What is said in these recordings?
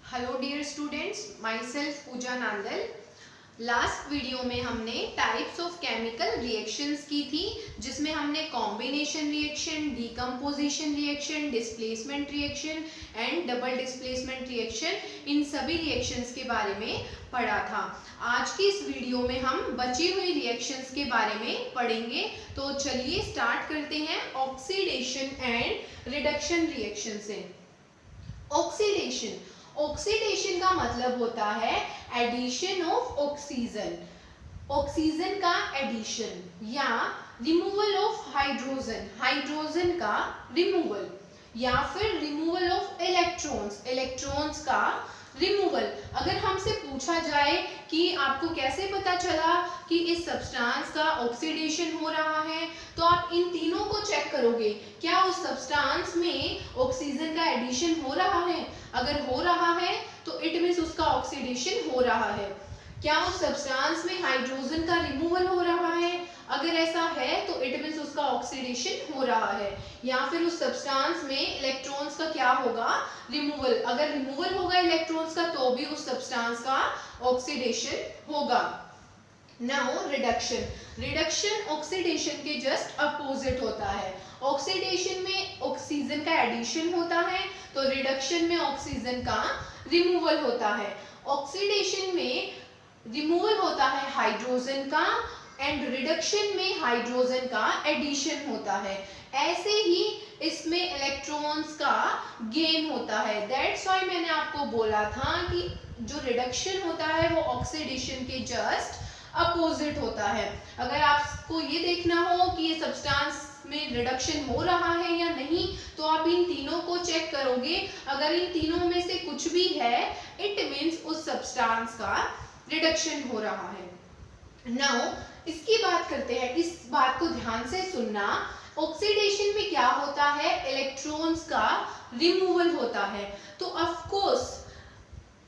Hello dear students, my self Pooja Nandal. Last video में हमने types of chemical reactions की थी, जिसमें हमने combination reaction, decomposition reaction, displacement reaction and double displacement reaction, इन सभी रिएक्शंस के बारे में पढ़ा था। आज की इस वीडियो में हम बची हुई रिएक्शंस के बारे में पढ़ेंगे। तो चलिए स्टार्ट करते हैं ऑक्सीडेशन एंड रिडक्शन रिएक्शन से। ऑक्सीडेशन ऑक्सीडेशन का मतलब होता है एडिशन ऑफ ऑक्सीजन, ऑक्सीजन का एडिशन, या रिमूवल ऑफ हाइड्रोजन, हाइड्रोजन का रिमूवल, या फिर रिमूवल ऑफ इलेक्ट्रॉन्स, इलेक्ट्रॉन्स का रिमूवल। अगर हमसे पूछा जाए कि आपको कैसे पता चला कि इस सब्सटेंस का ऑक्सीडेशन हो रहा है, तो आप इन तीनों को चेक करोगे। क्या उस सब्सटेंस में ऑक्सीजन का एडिशन हो रहा है? अगर हो रहा है तो इट मींस उसका ऑक्सीडेशन हो रहा है। क्या उस सब्सटेंस में हाइड्रोजन का रिमूवल हो रहा है? अगर ऐसा है तो इट मींस उसका ऑक्सीडेशन हो रहा है। या फिर उस सब्सटेंस में इलेक्ट्रॉन्स का क्या होगा? रिमूवल। अगर रिमूवल होगा इलेक्ट्रॉन्स का तो भी उस सब्सटेंस का ऑक्सीडेशन होगा। नाउ रिडक्शन, रिडक्शन ऑक्सीडेशन के जस्ट अपोजिट होता है। ऑक्सीडेशन में ऑक्सीजन का एडिशन होता है, तो रिडक्शन में ऑक्सीजन का रिमूवल होता है। ऑक्सीडेशन में रिमूवल होता है हाइड्रोजन का एंड रिडक्शन में हाइड्रोजन का एडिशन होता है। ऐसे ही इसमें इलेक्ट्रॉन्स का गेन होता है। दैट्स व्हाई मैंने आपको बोला था कि जो रिडक्शन होता है वो ऑक्सीडेशन के जस्ट अपोजिट होता है। अगर आपको ये देखना हो कि ये सब्सटेंस में रिडक्शन हो रहा है या नहीं, तो आप इन तीनों को चेक करोगे। अगर इन तीनों में से कुछ भी है, इट मीन्स उस सब्सटेंस का रिडक्शन हो रहा है। नाउ इसकी बात करते हैं, इस बात को ध्यान से सुनना। ऑक्सीडेशन में क्या होता है? इलेक्ट्रॉन्स का रिमूवल होता है। तो ऑफ कोर्स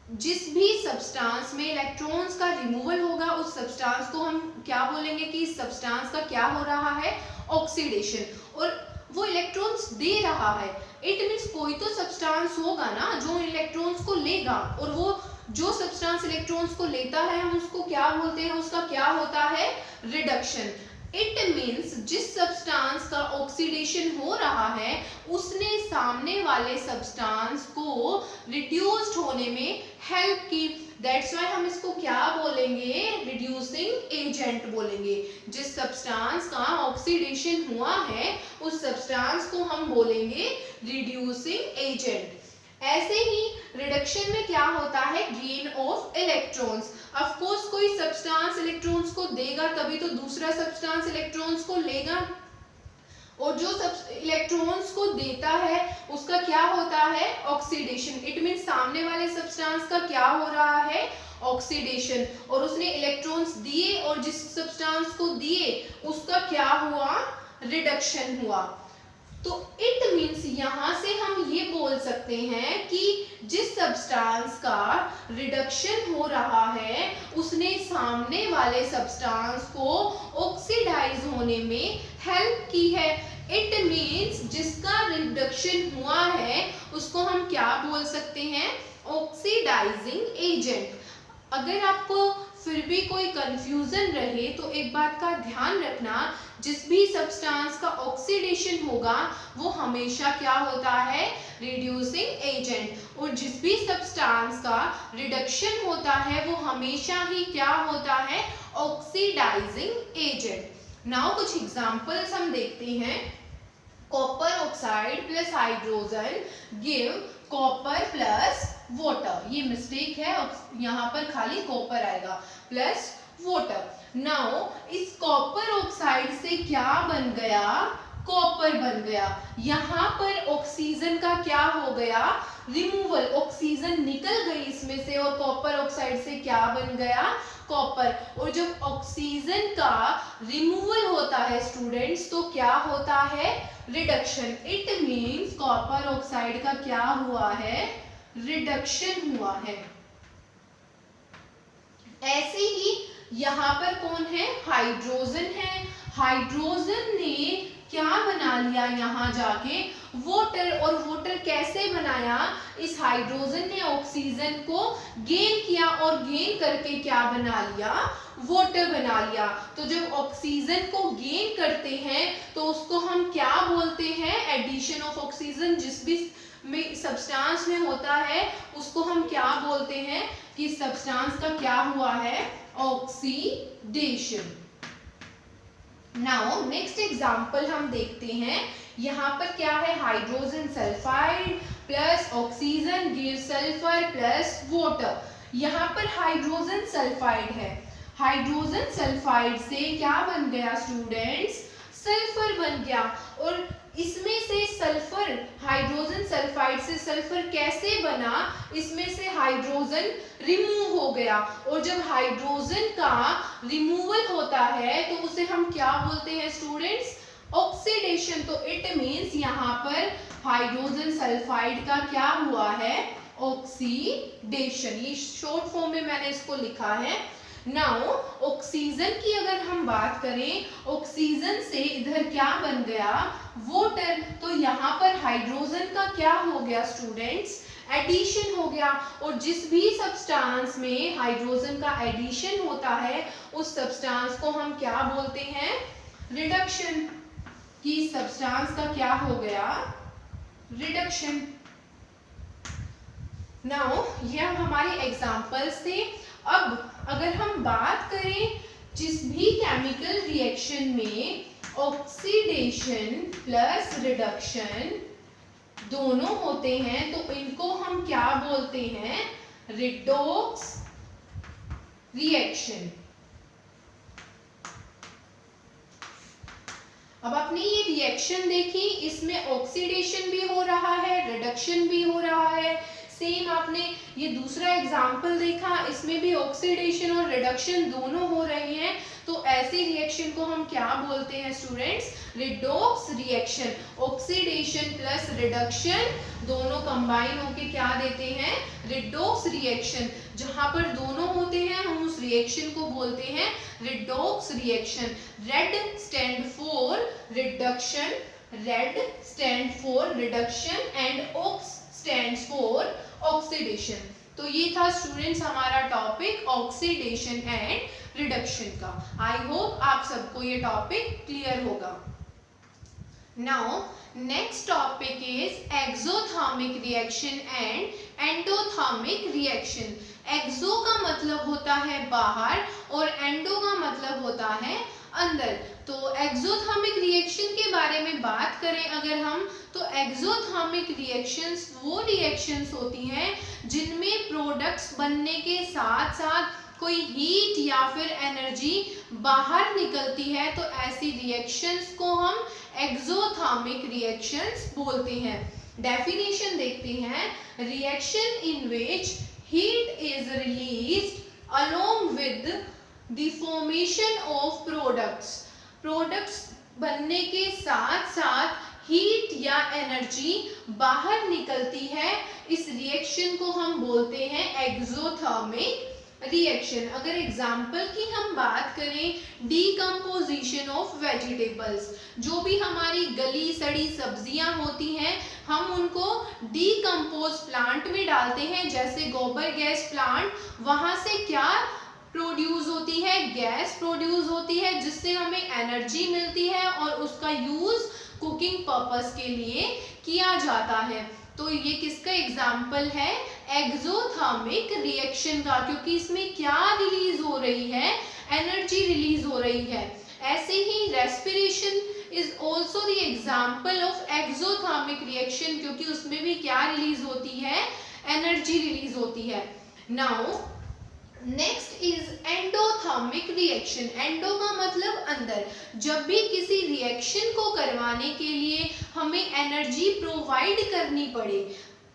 जिस भी सब्सटेंस में इलेक्ट्रॉन्स का रिमूवल होगा, उस सब्सटेंस को हम क्या बोलेंगे कि इस सब्सटेंस का क्या हो रहा है? ऑक्सीडेशन। और वो इलेक्ट्रॉन्स दे रहा है, इट मींस कोई तो सब्सटेंस होगा ना जो इलेक्ट्रॉन्स को लेगा, और वो जो सब्सटेंस इलेक्ट्रॉन्स को लेता है हम उसको क्या बोलते हैं? उसका क्या होता है? रिडक्शन। इट मीन्स जिस सब्सटेंस का ऑक्सीडेशन हो रहा है उसने सामने वाले सब्सटेंस को रिड्यूस्ड होने में हेल्प की। दैट्स व्हाई हम इसको क्या बोलेंगे? रिड्यूसिंग एजेंट बोलेंगे। जिस सब्सटेंस का ऑक्सीडेशन हुआ है उस सब्सटेंस को हम बोलेंगे रिड्यूसिंग एजेंट। ऐसे ही रिडक्शन में क्या होता है? Gain of electrons. Of course कोई सब्सटेंस इलेक्ट्रॉन्स को देगा तभी तो दूसरा सब्सटेंस इलेक्ट्रॉन्स को लेगा, और जो इलेक्ट्रॉन्स को देता है उसका क्या होता है? ऑक्सीडेशन। इट मींस सामने वाले सब्सटेंस का क्या हो रहा है? ऑक्सीडेशन। और उसने इलेक्ट्रॉन्स दिए और जिस सब्सटेंस को दिए उसका क्या हुआ? रिडक्शन हुआ। तो इट मीन्स यहां से हम ये बोल सकते हैं कि जिस सब्सटेंस का रिडक्शन हो रहा है उसने सामने वाले सब्सटेंस को ऑक्सीडाइज होने में हेल्प की है। इट मीन्स जिसका रिडक्शन हुआ है उसको हम क्या बोल सकते हैं? Oxidising agent. अगर आपको फिर भी कोई कंफ्यूजन रहे तो एक बात का ध्यान रखना, जिस भी सब्सटेंस का ऑक्सीडेशन होगा वो हमेशा क्या होता है? Reducing agent. और जिस भी सब्सटेंस का रिडक्शन होता है वो हमेशा ही क्या होता है? Oxidising agent. नाउ कुछ एग्जांपल्स हम देखते हैं। Copper oxide plus hydrogen give copper plus water. ये मिस्टेक है, यहाँ पर खाली कॉपर आएगा प्लस वाटर। नाउ इस कॉपर ऑक्साइड से क्या बन गया? कॉपर बन गया। यहाँ पर ऑक्सीजन का क्या हो गया? रिमूवल। ऑक्सीजन निकल गई इसमें से और कॉपर ऑक्साइड से क्या बन गया? कॉपर। और जब ऑक्सीजन का रिमूवल होता है स्टूडेंट्स तो क्या होता है? Reduction. It means copper oxide का क्या हुआ है? रिडक्शन हुआ है। ऐसे ही यहाँ पर कौन है? हाइड्रोजन है। हाइड्रोजन ने क्या बना लिया? यहाँ जाके वाटर, और वाटर कैसे बनाया, इस हाइड्रोजन ने ऑक्सीजन को गेन किया और गेन करके क्या बना लिया, वाटर बना लिया। तो जब ऑक्सीजन को गेन करते हैं तो उसको हम क्या बोलते हैं, एडिशन ऑफ ऑक्सीजन। जिस भी में सब्सटेंस में होता है उसको हम क्या बोलते हैं कि सब्सटेंस का क्या हुआ है, ऑक्सीडेशन। नाउ नेक्स्ट एग्जांपल हम देखते हैं। यहाँ पर क्या है, hydrogen sulphide plus oxygen give sulphur plus water. यहाँ पर हाइड्रोजन सल्फाइड है, हाइड्रोजन सल्फाइड से क्या बन गया स्टूडेंट्स, सल्फर बन गया। और इसमें से सल्फर, हाइड्रोजन सल्फाइड से सल्फर कैसे बना, इसमें से हाइड्रोजन रिमूव हो गया। और जब हाइड्रोजन का रिमूवल होता है तो उसे हम क्या बोलते हैं स्टूडेंट्स, ऑक्सीडेशन। तो इट मींस यहाँ पर हाइड्रोजन सल्फाइड का क्या हुआ है, ऑक्सीडेशन। ये शॉर्ट फॉर्म में मैंने इसको लिखा है। नाउ ऑक्सीजन की अगर हम बात करें, ऑक्सीजन से इधर क्या बन गया, वाटर। तो यहाँ पर हाइड्रोजन का क्या हो गया स्टूडेंट्स, एडिशन हो गया। और जिस भी सब्सटेंस में हाइड्रोजन का एडिशन होता है उस सब्सटेंस को हम क्या बोलते हैं, रिडक्शन। कि सब्सटेंस का क्या हो गया, रिडक्शन। नाउ ये हमारे एग्जांपल्स थे। अब अगर हम बात करें जिस भी केमिकल रिएक्शन में ऑक्सीडेशन प्लस रिडक्शन दोनों होते हैं तो इनको हम क्या बोलते हैं, रिडॉक्स रिएक्शन। अब आपने ये रिएक्शन देखी, इसमें ऑक्सीडेशन भी हो रहा है, रिडक्शन भी हो रहा है। सेम आपने ये दूसरा एग्जाम्पल देखा, इसमें भी ऑक्सीडेशन और रिडक्शन दोनों हो रहे हैं। तो ऐसे रिएक्शन को हम क्या बोलते हैं students, redox reaction. Oxidation plus reduction दोनों कंबाइन होके क्या देते हैं, रिडॉक्स रिएक्शन। जहां पर दोनों होते हैं हम उस रिएक्शन को बोलते हैं redox reaction. Red stand for reduction, red stand for reduction and ox stands for oxidation. तो ये था स्टूडेंट्स हमारा टॉपिक ऑक्सीडेशन एंड रिडक्शन का। आई होप आप सबको ये टॉपिक क्लियर होगा। Now next topic is exothermic reaction and endothermic reaction. Exo का मतलब होता है बाहर और एंडो का मतलब होता है अंदर। तो एक्सोथर्मिक रिएक्शन के बारे में बात करें अगर हम, तो एक्सोथर्मिक रिएक्शंस वो रिएक्शंस होती हैं जिनमें प्रोडक्ट्स बनने के साथ साथ कोई हीट या फिर एनर्जी बाहर निकलती है। तो ऐसी रिएक्शंस को हम एक्सोथर्मिक रिएक्शंस बोलते हैं। डेफिनेशन देखते हैं, reaction in which heat is released along with the formation of products. Products बनने के साथ साथ हीट या एनर्जी बाहर निकलती है, इस रिएक्शन को हम बोलते हैं एक्सोथर्मिक रिएक्शन। अगर एग्जाम्पल की हम बात करें, डीकम्पोजिशन ऑफ वेजिटेबल्स, जो भी हमारी गली सड़ी सब्जियां होती हैं हम उनको डीकम्पोज प्लांट में डालते हैं, जैसे गोबर गैस प्लांट। वहां से क्या प्रोड्यूस होती है, गैस प्रोड्यूस होती है जिससे हमें एनर्जी मिलती है और उसका यूज कुकिंग पर्पस के लिए किया जाता है। तो ये किसका एग्जाम्पल है, एक्सोथर्मिक रिएक्शन का, क्योंकि इसमें क्या रिलीज हो रही है, एनर्जी रिलीज हो रही है। ऐसे ही respiration is also the example of exothermic reaction, क्योंकि उसमें भी क्या रिलीज होती है, एनर्जी रिलीज होती है। Now next is endothermic reaction. Endo का मतलब अंदर। जब भी किसी रिएक्शन को करवाने के लिए हमें एनर्जी प्रोवाइड करनी पड़े,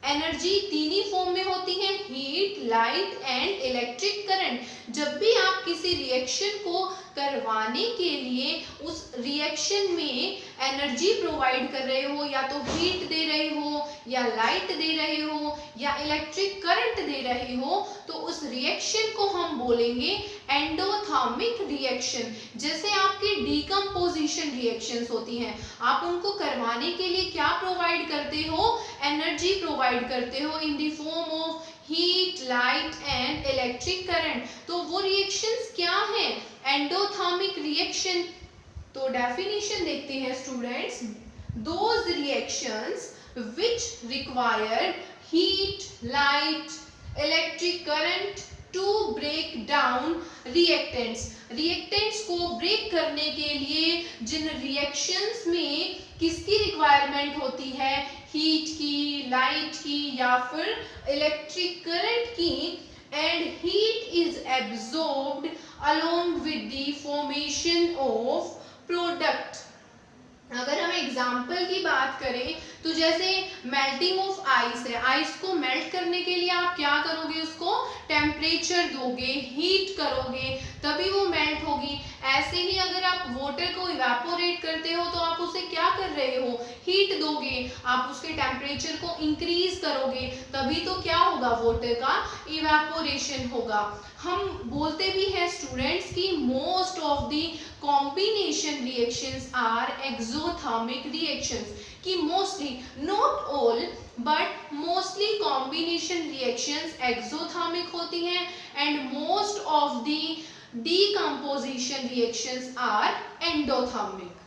एनर्जी तीन ही फॉर्म में होती है, heat, light and electric current. जब भी आप किसी रिएक्शन को करवाने के लिए उस रिएक्शन में एनर्जी प्रोवाइड कर रहे हो, या तो हीट दे रहे हो या लाइट दे रहे हो या इलेक्ट्रिक करंट दे रहे हो तो उस रिएक्शन को हम बोलेंगे एंडोथर्मिक रिएक्शन। जैसे आपकी डीकंपोजिशन रिएक्शंस होती हैं, आप उनको करवाने के लिए क्या प्रोवाइड करते हो, एनर्जी प्रोवाइड करते हो in the form of heat, light and electric current. तो वो रिएक्शंस क्या है, एंडोथर्मिक रिएक्शन। तो डेफिनेशन देखते हैं students, those reactions which require heat, light, electric current to break down reactants। reactants को ब्रेक करने के लिए जिन reactions में किसकी रिक्वायरमेंट होती है, हीट की, लाइट की या फिर इलेक्ट्रिक करंट की, and heat is absorbed along with the formation of product। अगर हम एग्जाम्पल की बात करें तो जैसे मेल्टिंग ऑफ आइस है, आइस को मेल्ट करने के लिए आप क्या करोगे, उसको टेम्परेचर दोगे, हीट करोगे तभी वो मेल्ट होगी। ऐसे ही अगर आप वाटर को इवेपोरेट करते हो तो आप उसे क्या कर रहे हो, हीट दोगे, आप उसके टेम्परेचर को इंक्रीज करोगे तभी तो क्या होगा, वाटर का इवेपोरेशन होगा। हम बोलते भी हैं स्टूडेंट्स कि most of the combination reactions are exothermic reactions, कि mostly, not all but mostly combination reactions exothermic होती हैं and most of the decomposition reactions are endothermic.